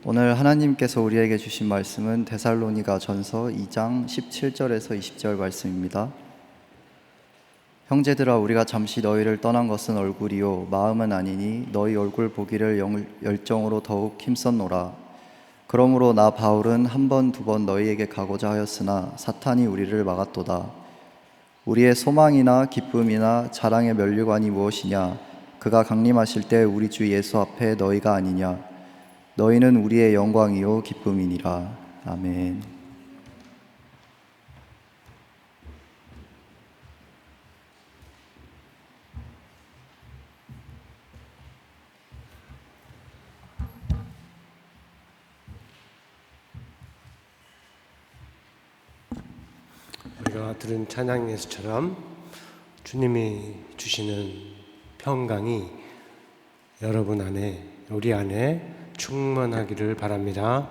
오늘 하나님께서 우리에게 주신 말씀은 데살로니가 전서 2장 17절에서 20절 말씀입니다. 형제들아, 우리가 잠시 너희를 떠난 것은 얼굴이요 마음은 아니니 너희 얼굴 보기를 열정으로 더욱 힘썼노라. 그러므로 나 바울은 한 번 두 번 너희에게 가고자 하였으나 사탄이 우리를 막았도다. 우리의 소망이나 기쁨이나 자랑의 면류관이 무엇이냐? 그가 강림하실 때 우리 주 예수 앞에 너희가 아니냐? 너희는 우리의 영광이요 기쁨이니라. 아멘. 우리가 들은 찬양에서처럼 주님이 주시는 평강이 여러분 안에, 우리 안에 충만하기를 바랍니다.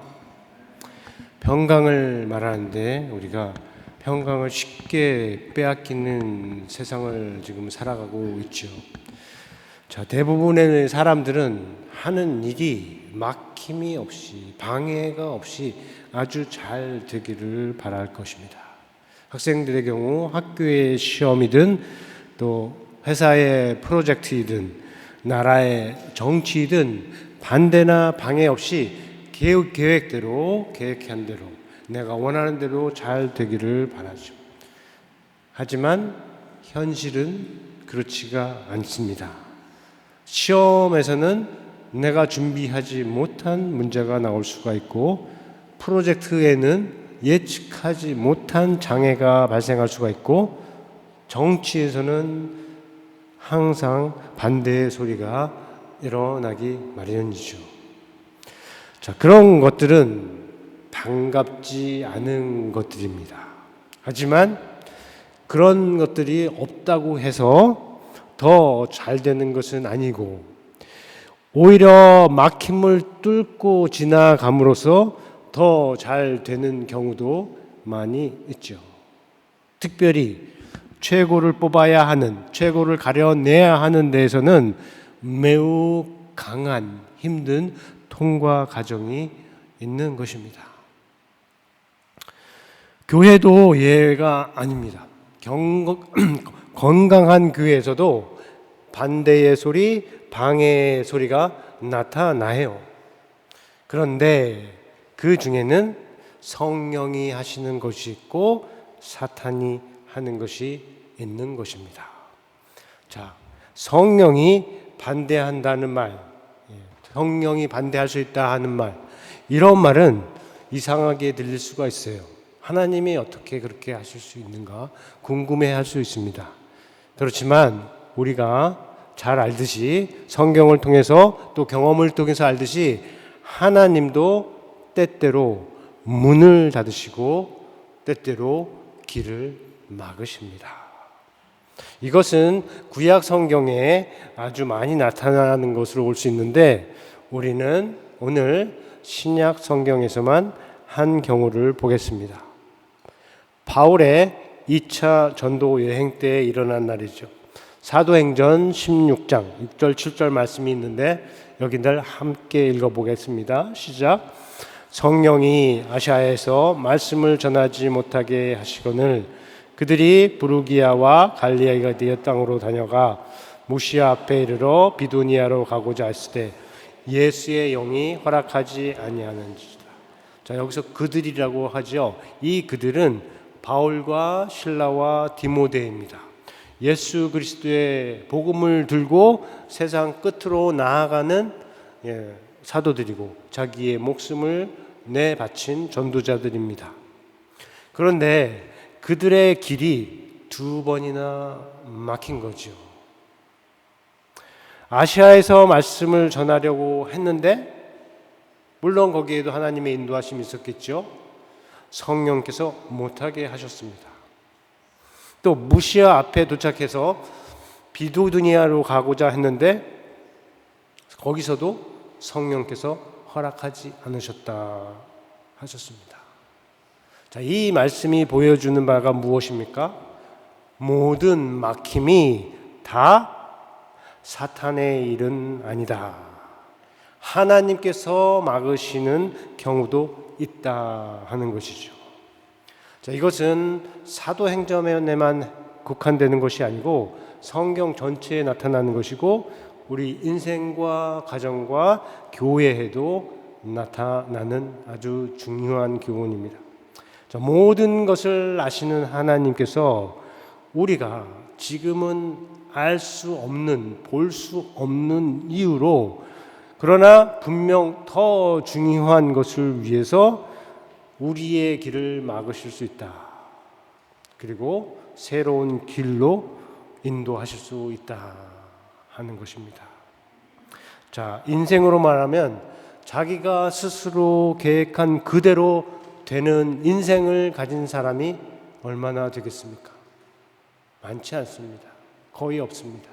평강을 말하는데 우리가 평강을 쉽게 빼앗기는 세상을 지금 살아가고 있죠. 대부분의 사람들은 하는 일이 막힘이 없이, 방해가 없이 아주 잘 되기를 바랄 것입니다. 학생들의 경우 학교의 시험이든 또 회사의 프로젝트이든 나라의 정치이든 반대나 방해 없이 계획대로, 계획한 대로, 내가 원하는 대로 잘 되기를 바라죠. 하지만 현실은 그렇지가 않습니다. 시험에서는 내가 준비하지 못한 문제가 나올 수가 있고, 프로젝트에는 예측하지 못한 장애가 발생할 수가 있고, 정치에서는 항상 반대의 소리가 일어나기 마련이죠. 그런 것들은 반갑지 않은 것들입니다. 하지만 그런 것들이 없다고 해서 더 잘 되는 것은 아니고, 오히려 막힘을 뚫고 지나감으로써 더 잘 되는 경우도 많이 있죠. 특별히 최고를 뽑아야 하는, 최고를 가려내야 하는 데에서는 매우 강한, 힘든 통과 과정이 있는 것입니다. 교회도 예외가 아닙니다. 건강한 교회에서도 반대의 소리, 방해의 소리가 나타나요. 그런데 그 중에는 성령이 하시는 것이 있고 사탄이 하는 것이 있는 것입니다. 성령이 반대한다는 말, 성령이 반대할 수 있다 하는 말, 이런 말은 이상하게 들릴 수가 있어요. 하나님이 어떻게 그렇게 하실 수 있는가 궁금해할 수 있습니다. 그렇지만 우리가 잘 알듯이, 성경을 통해서 또 경험을 통해서 알듯이, 하나님도 때때로 문을 닫으시고 때때로 길을 막으십니다. 이것은 구약 성경에 아주 많이 나타나는 것으로 볼 수 있는데, 우리는 오늘 신약 성경에서만 한 경우를 보겠습니다. 바울의 2차 전도 여행 때 일어난 날이죠. 사도행전 16장 6절 7절 말씀이 있는데 여기를 함께 읽어보겠습니다. 시작. 성령이 아시아에서 말씀을 전하지 못하게 하시거늘 그들이 부르기아와 갈릴리아 땅으로 다녀가 무시아 앞에 이르러 비두니아로 가고자 했을 때 예수의 영이 허락하지 아니하는지라. 여기서 그들이라고 하죠. 이 그들은 바울과 실라와 디모데입니다. 예수 그리스도의 복음을 들고 세상 끝으로 나아가는 사도들이고 자기의 목숨을 내바친 전도자들입니다. 그런데 그들의 길이 두 번이나 막힌 거죠. 아시아에서 말씀을 전하려고 했는데, 물론 거기에도 하나님의 인도하심이 있었겠죠. 성령께서 못하게 하셨습니다. 또 무시아 앞에 도착해서 비두니아로 가고자 했는데 거기서도 성령께서 허락하지 않으셨다 하셨습니다. 이 말씀이 보여주는 바가 무엇입니까? 모든 막힘이 다 사탄의 일은 아니다. 하나님께서 막으시는 경우도 있다 하는 것이죠. 자, 이것은 사도행전에만 국한되는 것이 아니고 성경 전체에 나타나는 것이고 우리 인생과 가정과 교회에도 나타나는 아주 중요한 교훈입니다. 자, 모든 것을 아시는 하나님께서 우리가 지금은 알 수 없는, 볼 수 없는 이유로 그러나 분명 더 중요한 것을 위해서 우리의 길을 막으실 수 있다. 그리고 새로운 길로 인도하실 수 있다 하는 것입니다. 자, 인생으로 말하면 자기가 스스로 계획한 그대로 되는 인생을 가진 사람이 얼마나 되겠습니까? 많지 않습니다. 거의 없습니다.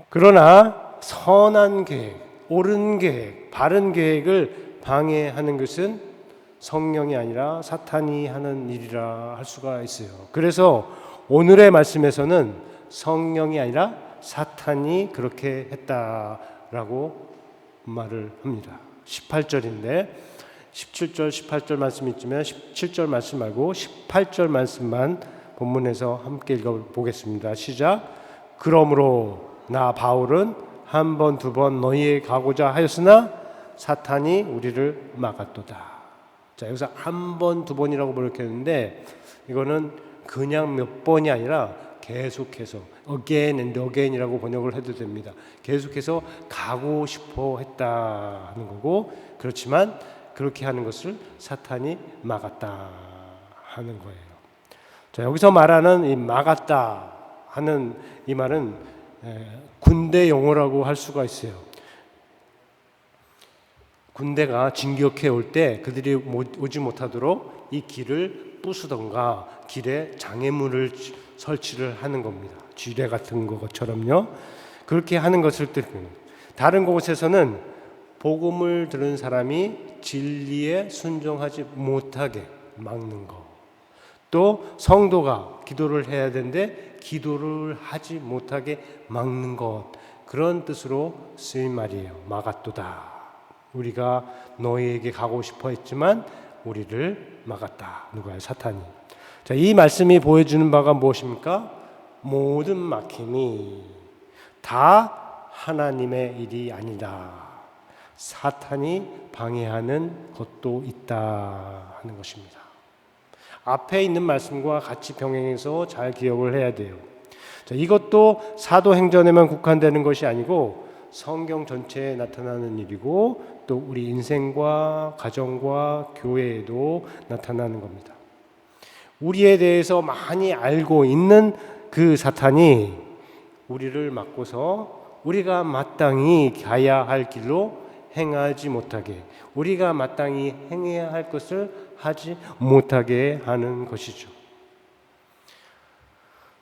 그러나 선한 계획, 옳은 계획, 바른 계획을 방해하는 것은 성령이 아니라 사탄이 하는 일이라 할 수가 있어요. 그래서 오늘의 말씀에서는 성령이 아니라 사탄이 그렇게 했다라고 말을 합니다. 18절인데 17절, 18절 말씀이 있지만 17절 말씀 말고 18절 말씀만 본문에서 함께 읽어보겠습니다. 시작. 그러므로 나 바울은 한 번, 두 번 너희에게 가고자 하였으나 사탄이 우리를 막았도다. 자, 여기서 한 번, 두 번이라고 번역했는데 이거는 그냥 몇 번이 아니라 계속해서 again and again이라고 번역을 해도 됩니다. 계속해서 가고 싶어 했다 하는 거고, 그렇지만 그렇게 하는 것을 사탄이 막았다 하는 거예요. 자, 여기서 말하는 이 막았다 하는 이 말은 군대 용어라고 할 수가 있어요. 군대가 진격해 올 때 그들이 오지 못하도록 이 길을 부수던가 길에 장애물을 설치를 하는 겁니다. 지뢰 같은 것처럼요. 그렇게 하는 것을 뜻합니다. 다른 곳에서는 복음을 들은 사람이 진리에 순종하지 못하게 막는 것. 또 성도가 기도를 해야 되는데 기도를 하지 못하게 막는 것. 그런 뜻으로 쓰인 말이에요. 막았도다. 우리가 너희에게 가고 싶어 했지만 우리를 막았다. 누가요? 사탄이. 자, 이 말씀이 보여주는 바가 무엇입니까? 모든 막힘이 다 하나님의 일이 아니다. 사탄이 방해하는 것도 있다 하는 것입니다. 앞에 있는 말씀과 같이 병행해서 잘 기억을 해야 돼요. 자, 이것도 사도행전에만 국한되는 것이 아니고 성경 전체에 나타나는 일이고 또 우리 인생과 가정과 교회에도 나타나는 겁니다. 우리에 대해서 많이 알고 있는 그 사탄이 우리를 막고서 우리가 마땅히 가야 할 길로 행하지 못하게, 우리가 마땅히 행해야 할 것을 하지 못하게 하는 것이죠.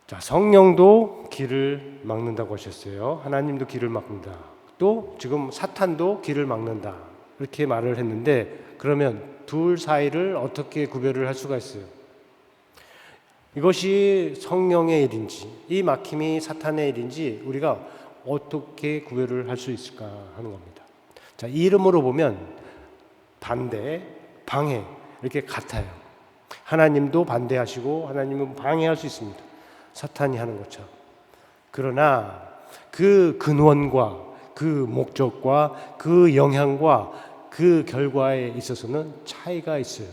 자, 성령도 길을 막는다고 하셨어요. 하나님도 길을 막는다. 또 지금 사탄도 길을 막는다. 이렇게 말을 했는데 그러면 둘 사이를 어떻게 구별을 할 수가 있어요? 이것이 성령의 일인지 이 막힘이 사탄의 일인지 우리가 어떻게 구별을 할 수 있을까 하는 겁니다. 자, 이 이름으로 보면 반대, 방해 이렇게 같아요. 하나님도 반대하시고 하나님은 방해할 수 있습니다. 사탄이 하는 것처럼. 그러나 그 근원과 그 목적과 그 영향과 그 결과에 있어서는 차이가 있어요.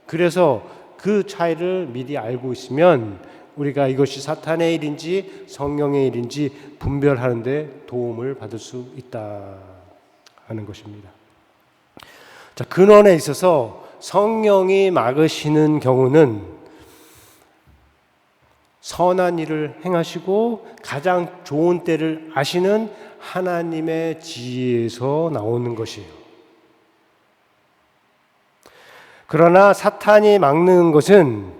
그래서 그 차이를 미리 알고 있으면 우리가 이것이 사탄의 일인지 성령의 일인지 분별하는 데 도움을 받을 수 있다 하는 것입니다. 자, 근원에 있어서 성령이 막으시는 경우는 선한 일을 행하시고 가장 좋은 때를 아시는 하나님의 지혜에서 나오는 것이에요. 그러나 사탄이 막는 것은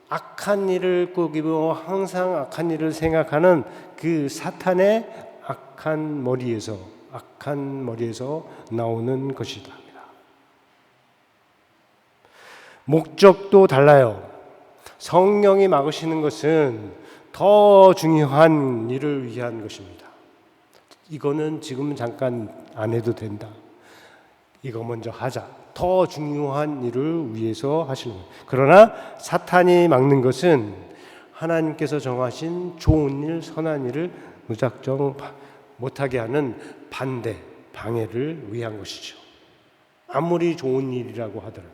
악한 일을 꾸기고 항상 악한 일을 생각하는 그 사탄의 악한 머리에서 나오는 것이다. 목적도 달라요. 성령이 막으시는 것은 더 중요한 일을 위한 것입니다. 이거는 지금 잠깐 안 해도 된다. 이거 먼저 하자. 더 중요한 일을 위해서 하시는 거예요. 그러나 사탄이 막는 것은 하나님께서 정하신 좋은 일, 선한 일을 무작정 못하게 하는 반대, 방해를 위한 것이죠. 아무리 좋은 일이라고 하더라도,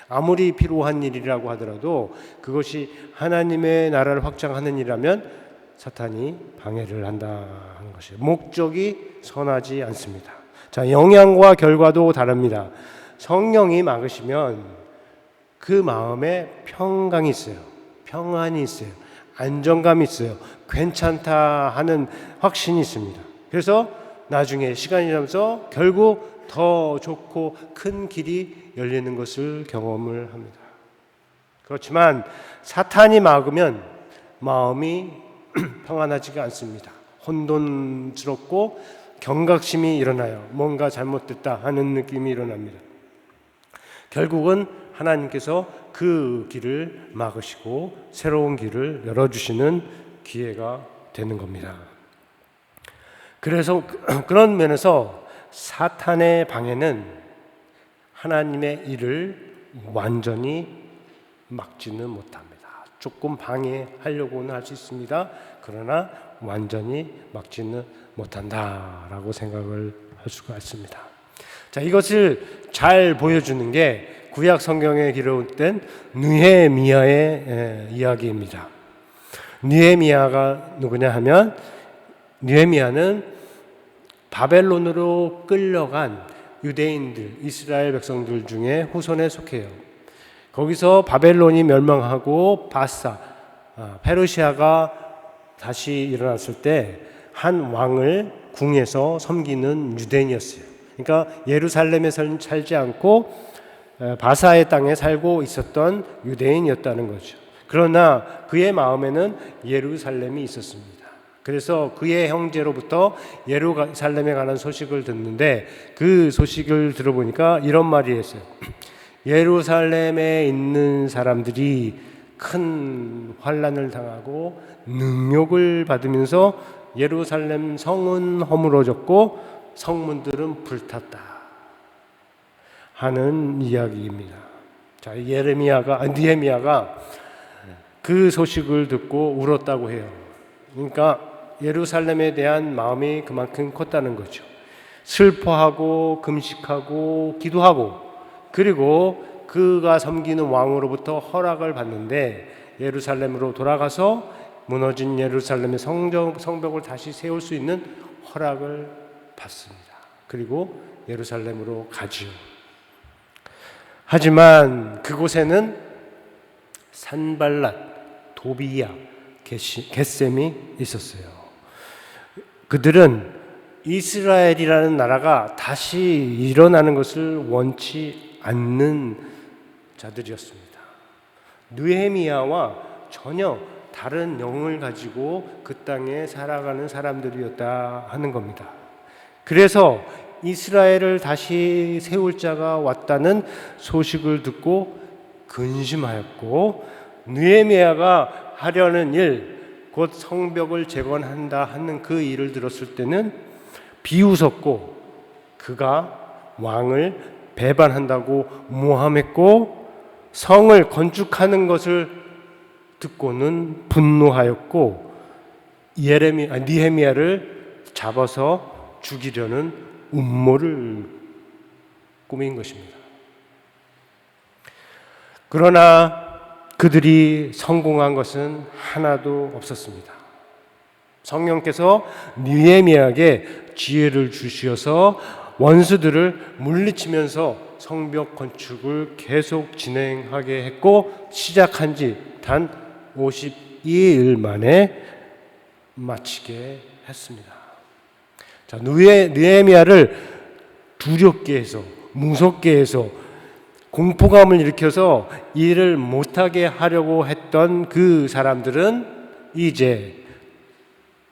아무리 필요한 일이라고 하더라도 그것이 하나님의 나라를 확장하는 일이라면 사탄이 방해를 한다 하는 것이에요. 목적이 선하지 않습니다. 자, 영향과 결과도 다릅니다. 성령이 막으시면 그 마음에 평강이 있어요. 평안이 있어요. 안정감이 있어요. 괜찮다 하는 확신이 있습니다. 그래서 나중에 시간이 지나면서 결국 더 좋고 큰 길이 열리는 것을 경험을 합니다. 그렇지만 사탄이 막으면 마음이 평안하지가 않습니다. 혼돈스럽고 경각심이 일어나요. 뭔가 잘못됐다 하는 느낌이 일어납니다. 결국은 하나님께서 그 길을 막으시고 새로운 길을 열어주시는 기회가 되는 겁니다. 그래서 그런 면에서 사탄의 방해는 하나님의 일을 완전히 막지는 못합니다. 조금 방해하려고는 할 수 있습니다. 그러나 완전히 막지는 못한다라고 생각을 할 수가 있습니다. 자, 이것을 잘 보여주는 게 구약 성경에 기록된 느헤미야의 이야기입니다. 느헤미야가 누구냐 하면 느헤미야는 바벨론으로 끌려간 유대인들, 이스라엘 백성들 중에 후손에 속해요. 거기서 바벨론이 멸망하고 페르시아가 다시 일어났을 때 한 왕을 궁에서 섬기는 유대인이었어요. 그러니까 예루살렘에 살지 않고 바사의 땅에 살고 있었던 유대인이었다는 거죠. 그러나 그의 마음에는 예루살렘이 있었습니다. 그래서 그의 형제로부터 예루살렘에 관한 소식을 듣는데 그 소식을 들어보니까 이런 말이 했어요. 예루살렘에 있는 사람들이 큰 환난을 당하고 능욕을 받으면서 예루살렘 성은 허물어졌고 성문들은 불탔다 하는 이야기입니다. 자, 느헤미야가 그 소식을 듣고 울었다고 해요. 그러니까 예루살렘에 대한 마음이 그만큼 컸다는 거죠. 슬퍼하고 금식하고 기도하고 그리고 그가 섬기는 왕으로부터 허락을 받는데 예루살렘으로 돌아가서 무너진 예루살렘의 성벽을 다시 세울 수 있는 허락을 받습니다. 그리고 예루살렘으로 가지요. 하지만 그곳에는 산발랏, 도비야, 겟셈이 있었어요. 그들은 이스라엘이라는 나라가 다시 일어나는 것을 원치 않는 자들이었습니다. 느헤미야와 전혀 다른 영을 가지고 그 땅에 살아가는 사람들이었다 하는 겁니다. 그래서 이스라엘을 다시 세울 자가 왔다는 소식을 듣고 근심하였고 느헤미야가 하려는 일, 곧 성벽을 재건한다 하는 그 일을 들었을 때는 비웃었고 그가 왕을 배반한다고 모함했고 성을 건축하는 것을 듣고는 분노하였고 느헤미야를 잡아서 죽이려는 음모를 꾸민 것입니다. 그러나 그들이 성공한 것은 하나도 없었습니다. 성령께서 느헤미야에게 지혜를 주시어서 원수들을 물리치면서 성벽 건축을 계속 진행하게 했고 시작한 지 단 52일 만에 마치게 했습니다. 자, 느헤미야를 두렵게 해서 무섭게 해서 공포감을 일으켜서 일을 못하게 하려고 했던 그 사람들은 이제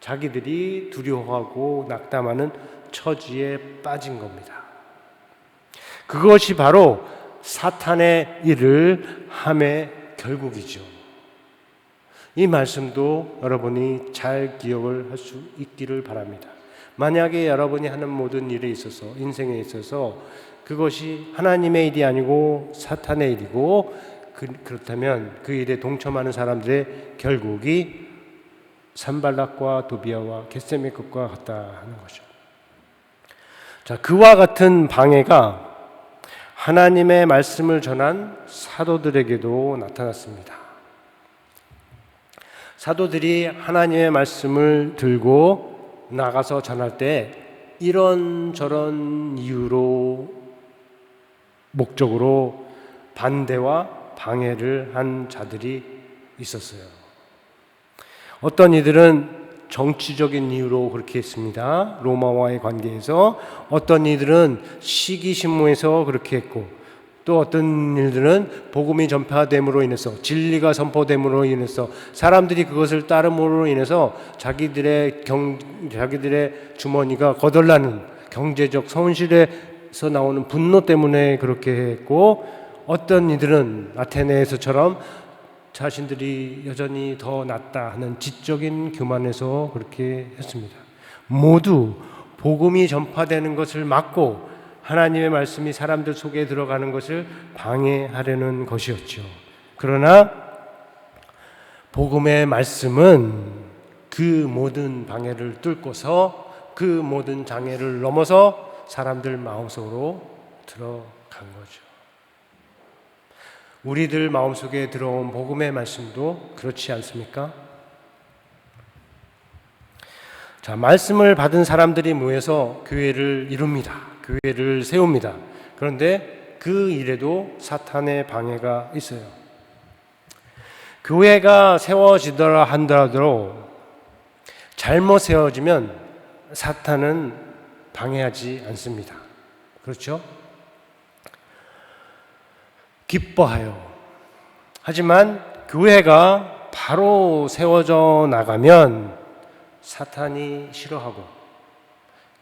자기들이 두려워하고 낙담하는 처지에 빠진 겁니다. 그것이 바로 사탄의 일을 함의 결국이죠. 이 말씀도 여러분이 잘 기억을 할 수 있기를 바랍니다. 만약에 여러분이 하는 모든 일에 있어서, 인생에 있어서 그것이 하나님의 일이 아니고 사탄의 일이고, 그렇다면 그 일에 동참하는 사람들의 결국이 산발락과 도비아와 겟세미 것과 같다 하는 거죠. 자, 그와 같은 방해가 하나님의 말씀을 전한 사도들에게도 나타났습니다. 사도들이 하나님의 말씀을 들고 나가서 전할 때 이런저런 이유로, 목적으로 반대와 방해를 한 자들이 있었어요. 어떤 이들은 정치적인 이유로 그렇게 했습니다. 로마와의 관계에서. 어떤 이들은 시기심무에서 그렇게 했고, 또 어떤 일들은 복음이 전파됨으로 인해서, 진리가 선포됨으로 인해서, 사람들이 그것을 따름으로 인해서 자기들의 주머니가 거덜나는 경제적 손실에서 나오는 분노 때문에 그렇게 했고, 어떤 이들은 아테네에서처럼 자신들이 여전히 더 낫다 하는 지적인 교만에서 그렇게 했습니다. 모두 복음이 전파되는 것을 막고 하나님의 말씀이 사람들 속에 들어가는 것을 방해하려는 것이었죠. 그러나 복음의 말씀은 그 모든 방해를 뚫고서, 그 모든 장애를 넘어서 사람들 마음속으로 들어간 거죠. 우리들 마음속에 들어온 복음의 말씀도 그렇지 않습니까? 자, 말씀을 받은 사람들이 모여서 교회를 이룹니다. 교회를 세웁니다. 그런데 그 일에도 사탄의 방해가 있어요. 교회가 세워지더라 한다더라도 잘못 세워지면 사탄은 방해하지 않습니다. 그렇죠? 기뻐하여. 하지만 교회가 바로 세워져 나가면 사탄이 싫어하고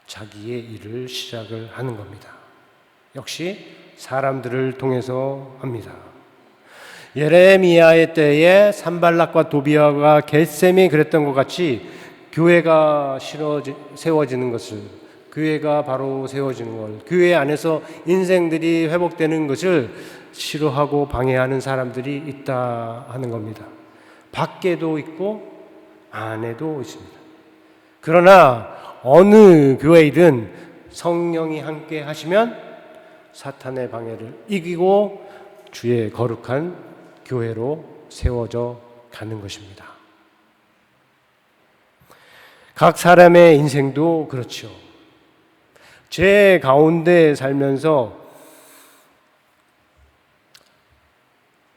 자기의 일을 시작을 하는 겁니다. 역시 사람들을 통해서 합니다. 예레미야의 때에 산발락과 도비아가 겟셈이 그랬던 것 같이 교회가 세워지는 것을, 교회가 바로 세워지는 것, 교회 안에서 인생들이 회복되는 것을 싫어하고 방해하는 사람들이 있다 하는 겁니다. 밖에도 있고 안에도 있습니다. 그러나 어느 교회이든 성령이 함께 하시면 사탄의 방해를 이기고 주의 거룩한 교회로 세워져 가는 것입니다. 각 사람의 인생도 그렇죠. 죄 가운데 살면서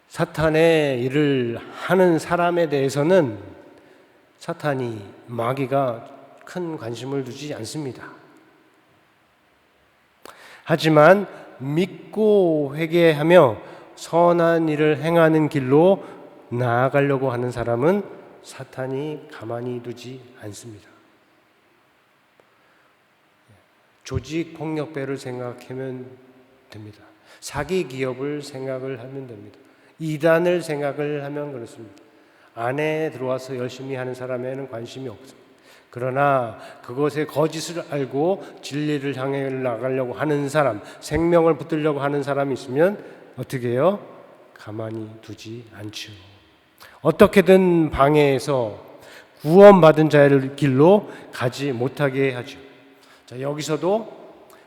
사탄의 일을 하는 사람에 대해서는 사탄이, 마귀가 큰 관심을 두지 않습니다. 하지만 믿고 회개하며 선한 일을 행하는 길로 나아가려고 하는 사람은 사탄이 가만히 두지 않습니다. 조직 폭력배를 생각하면 됩니다. 사기 기업을 생각을 하면 됩니다. 이단을 생각을 하면 그렇습니다. 안에 들어와서 열심히 하는 사람에는 관심이 없습니다. 그러나 그것의 거짓을 알고 진리를 향해 나가려고 하는 사람, 생명을 붙들려고 하는 사람이 있으면 어떻게 해요? 가만히 두지 않죠. 어떻게든 방해해서 구원받은 자의 길로 가지 못하게 하죠. 자, 여기서도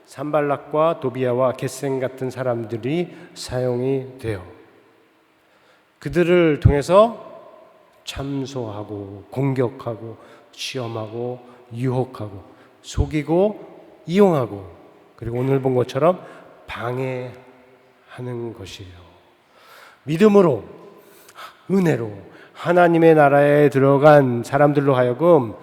산발락과 도비아와 겟셈 같은 사람들이 사용이 돼요. 그들을 통해서 참소하고 공격하고 시험하고 유혹하고 속이고 이용하고, 그리고 오늘 본 것처럼 방해하는 것이에요. 믿음으로, 은혜로 하나님의 나라에 들어간 사람들로 하여금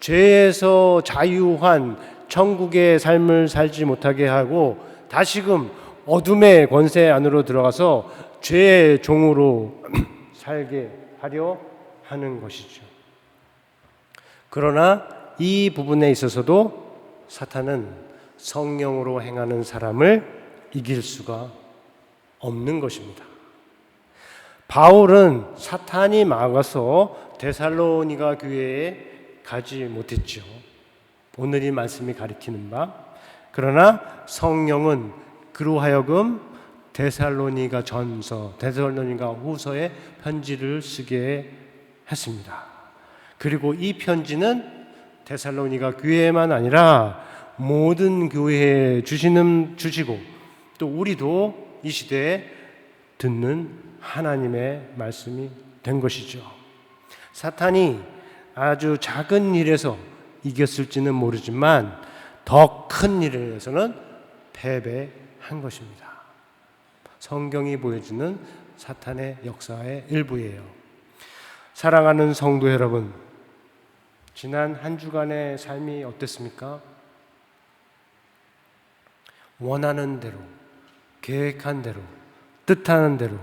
죄에서 자유한 천국의 삶을 살지 못하게 하고 다시금 어둠의 권세 안으로 들어가서 죄의 종으로 살게 하려 하는 것이죠. 그러나 이 부분에 있어서도 사탄은 성령으로 행하는 사람을 이길 수가 없는 것입니다. 바울은 사탄이 막아서 데살로니가 교회에 가지 못했죠. 오늘 이 말씀이 가리키는 바. 그러나 성령은 그로 하여금 데살로니가 후서에 편지를 쓰게 했습니다. 그리고 이 편지는 데살로니가 교회만 아니라 모든 교회에 주시고 또 우리도 이 시대에 듣는 하나님의 말씀이 된 것이죠. 사탄이 아주 작은 일에서 이겼을지는 모르지만 더 큰 일에서는 패배한 것입니다. 성경이 보여주는 사탄의 역사의 일부예요. 사랑하는 성도 여러분, 지난 한 주간의 삶이 어땠습니까? 원하는 대로, 계획한 대로, 뜻하는 대로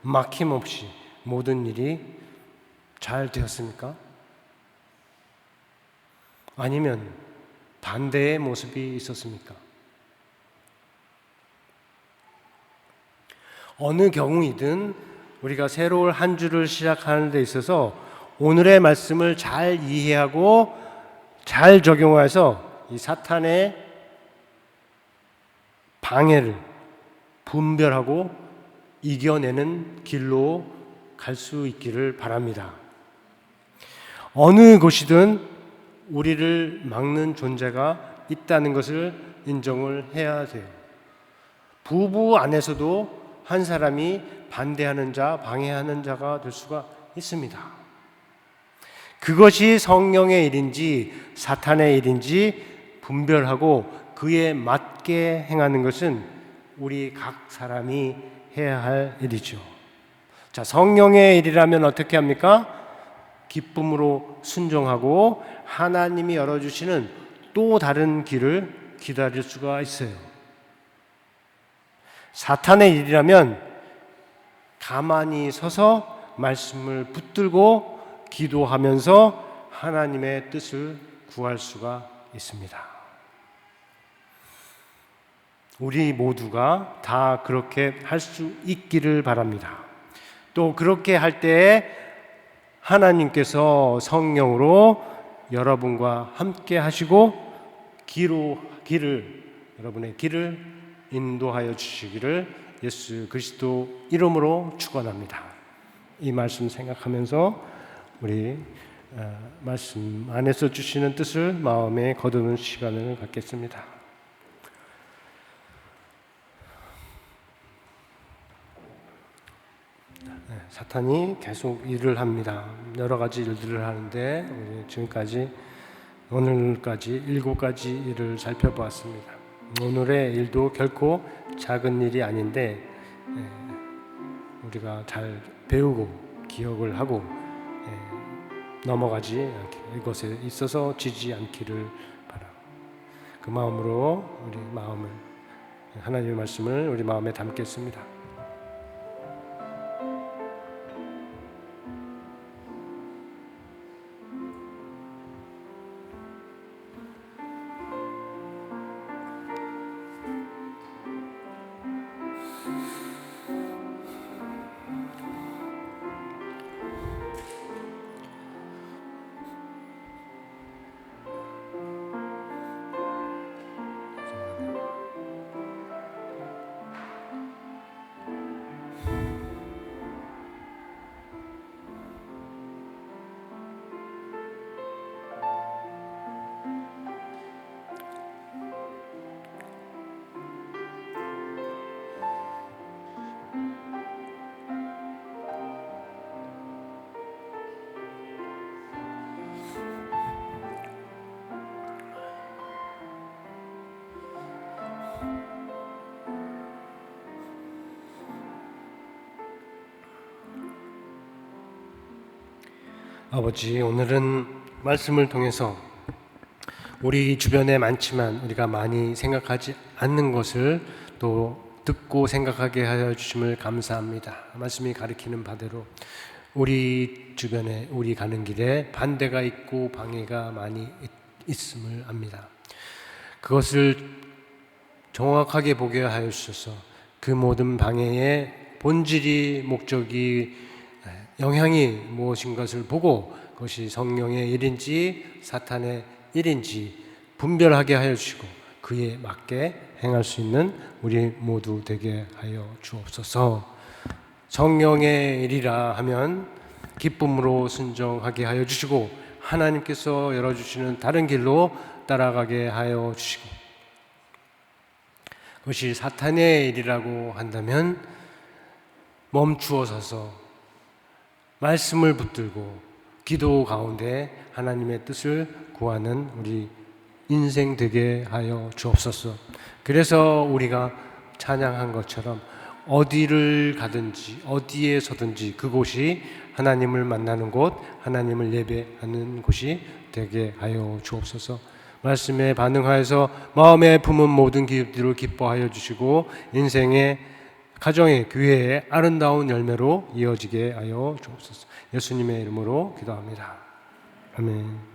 막힘없이 모든 일이 잘 되었습니까? 아니면 반대의 모습이 있었습니까? 어느 경우이든 우리가 새로운 한 주를 시작하는 데 있어서 오늘의 말씀을 잘 이해하고 잘 적용해서 이 사탄의 방해를 분별하고 이겨내는 길로 갈 수 있기를 바랍니다. 어느 곳이든 우리를 막는 존재가 있다는 것을 인정을 해야 돼요. 부부 안에서도 한 사람이 반대하는 자, 방해하는 자가 될 수가 있습니다. 그것이 성령의 일인지 사탄의 일인지 분별하고 그에 맞게 행하는 것은 우리 각 사람이 해야 할 일이죠. 자, 성령의 일이라면 어떻게 합니까? 기쁨으로 순종하고 하나님이 열어주시는 또 다른 길을 기다릴 수가 있어요. 사탄의 일이라면 가만히 서서 말씀을 붙들고 기도하면서 하나님의 뜻을 구할 수가 있습니다. 우리 모두가 다 그렇게 할 수 있기를 바랍니다. 또 그렇게 할 때에 하나님께서 성령으로 여러분과 함께 하시고 여러분의 길을 인도하여 주시기를 예수 그리스도 이름으로 축원합니다. 이 말씀 생각하면서 우리 말씀 안에서 주시는 뜻을 마음에 거두는 시간을 갖겠습니다. 사탄이 계속 일을 합니다. 여러 가지 일들을 하는데 우리 지금까지 오늘까지 7가지 일을 살펴보았습니다. 오늘의 일도 결코 작은 일이 아닌데 우리가 잘 배우고 기억을 하고 넘어가지 않게 이것에 있어서 지지 않기를 바랍니다. 그 마음으로 우리 마음을 하나님의 말씀을 우리 마음에 담겠습니다. 아버지, 오늘은 말씀을 통해서 우리 주변에 많지만 우리가 많이 생각하지 않는 것을 또 듣고 생각하게 하여 주심을 감사합니다. 말씀이 가리키는 바대로 우리 주변에 우리 가는 길에 반대가 있고 방해가 많이 있음을 압니다. 그것을 정확하게 보게 하여 주셔서 그 모든 방해의 본질이 목적이 영향이 무엇인 것을 보고 그것이 성령의 일인지 사탄의 일인지 분별하게 하여 주시고 그에 맞게 행할 수 있는 우리 모두 되게 하여 주옵소서. 성령의 일이라 하면 기쁨으로 순종하게 하여 주시고 하나님께서 열어주시는 다른 길로 따라가게 하여 주시고, 그것이 사탄의 일이라고 한다면 멈추어 서서 말씀을 붙들고 기도 가운데 하나님의 뜻을 구하는 우리 인생 되게 하여 주옵소서. 그래서 우리가 찬양한 것처럼 어디를 가든지 어디에 서든지 그곳이 하나님을 만나는 곳, 하나님을 예배하는 곳이 되게 하여 주옵소서. 말씀에 반응하여서 마음에 품은 모든 기업들을 기뻐하여 주시고 인생의 가정의 교회의 아름다운 열매로 이어지게 하여 주옵소서. 예수님의 이름으로 기도합니다. 아멘.